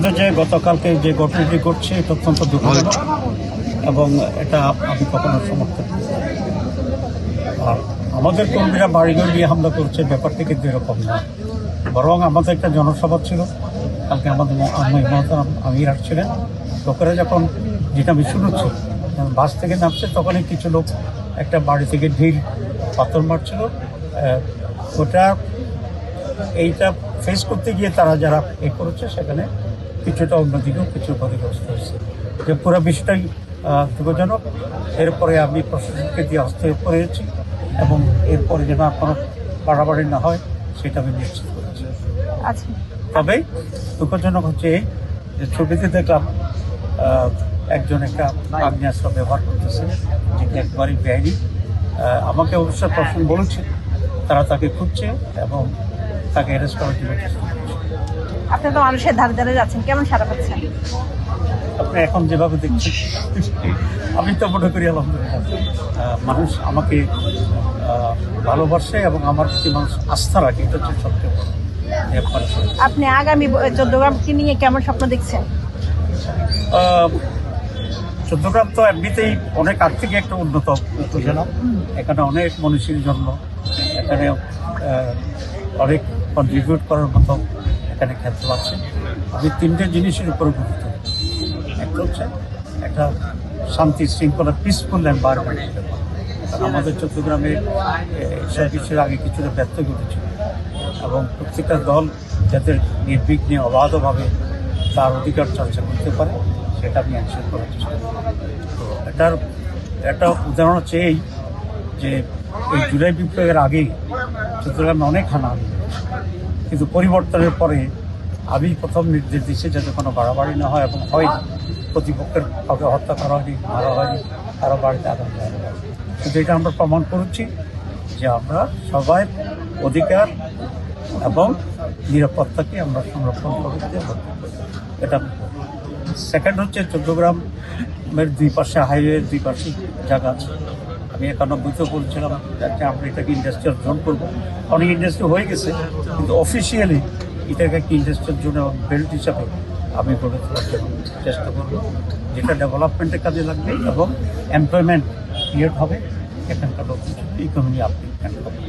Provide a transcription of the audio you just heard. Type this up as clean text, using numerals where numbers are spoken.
আমাদের যে গতকালকে যে ঘটনাটি ঘটছে এটা অত্যন্ত দুঃখজনক এবং এটা আমি কখনো সমর্থন করি না। আর আমাদের কর্মীরা বাড়িঘর নিয়ে হামলা করছে, ব্যাপারটি কিন্তু এরকম না। বরং আমাদের একটা জনসভা ছিল কালকে, আমাদের আমির আসছিলেন। লোকেরা যখন যেটা আমি শুনেছি বাস থেকে নামছে, তখনই কিছু লোক একটা বাড়ি থেকে ঢিল পাথর মারছিল। ওটা এইটা ফেস করতে গিয়ে তারা যারা করেছে সেখানে কিছুটা অন্যদিকেও কিছু ক্ষতিগ্রস্ত হয়েছে। যে পুরো বিষয়টাই দুঃখজনক। এরপরে আমি প্রশাসনকে দিয়ে হস্তক্ষেপ করেছি এবং এরপরে যেন আর কোনো বাড়াবাড়ি না হয় সেটা আমি নিশ্চিত করেছি। তবে দুঃখজনক হচ্ছে যে ছবিতে দেখলাম একজন একটা আগ্নেয়াস্ত্র ব্যবহার করতেছে, যেটি একবারই বেআইনি। আমাকে অবশ্য প্রশ্ন বলেছে তারা তাকে খুঁজছে এবং তাকে অ্যারেস্ট করার জন্য চেষ্টা করছে। আপনি তো মানুষের ধারে ধারে যাচ্ছেন, কেমন সারা পাচ্ছেন? আপনি এখন যেভাবে দেখছেন আমি তো মনে করি আলহামদুলিল্লাহ মানুষ আমাকে ভালোবাসে এবং আমার প্রতি মানুষ আস্থা রাখে, এটা হচ্ছে সবচেয়ে বড়। আপনি আগামী চট্টগ্রামকে নিয়ে কেমন স্বপ্ন দেখছেন? চট্টগ্রাম তো এমনিতেই অনেক আগ থেকে একটা উন্নত উপজেলা। এখানে অনেক মানুষের জন্য এখানে অনেক কন্ট্রিবিউট করার মতো এখানে ক্ষেত্র আছে। আমি তিনটে জিনিসের উপরে গুরুত্ব। একটা হচ্ছে একটা শান্তি শৃঙ্খলা, পিসফুল এনভায়রনমেন্ট। আমাদের চট্টগ্রামে সব কিছুর আগে কিছুটা ব্যর্থ ঘটেছিল এবং প্রত্যেকটা দল যাতে নির্বিঘ্নে অবাধভাবে তার অধিকার চর্চা করতে পারে সেটা আমি এনশিওর করার চেষ্টা করি। তো এটার একটা উদাহরণ হচ্ছে এই যে এই জুলাই বিপ্লবের আগেই চট্টগ্রামে অনেক হানাহানি, কিন্তু পরিবর্তনের পরে আমি প্রথম নির্দেশ দিচ্ছি যাতে কোনো বাড়াবাড়ি না হয় এবং হয়নি, প্রতিপক্ষের কাউকে হত্যা করা হয়নি, মারা হয়নি, কারো বাড়িতে আগুন লাগানো হয়নি। কিন্তু এটা আমরা প্রমাণ করেছি যে আমরা সবাই অধিকার এবং নিরাপত্তাকে আমরা সংরক্ষণ করতে হবে। এটা সেকেন্ড হচ্ছে চট্টগ্রামের দুই পাশে হাইওয়ের দুই পাশে জায়গা আছে। আমি 91-তে বলছিলাম যে আমরা এটাকে ইন্ডাস্ট্রিয়াল জোন করবো। অনেক ইন্ডাস্ট্রি হয়ে গেছে, কিন্তু অফিসিয়ালি এটাকে একটি ইন্ডাস্ট্রিয়াল জোন এবং বেল্ট হিসাবে আমি গড়ে তোলার জন্য চেষ্টা করবো, যেটা ডেভেলপমেন্টের কাজে লাগবে এবং এমপ্লয়মেন্ট ক্রিয়েট হবে, এখানকার ইকোনমি আপনি হবে।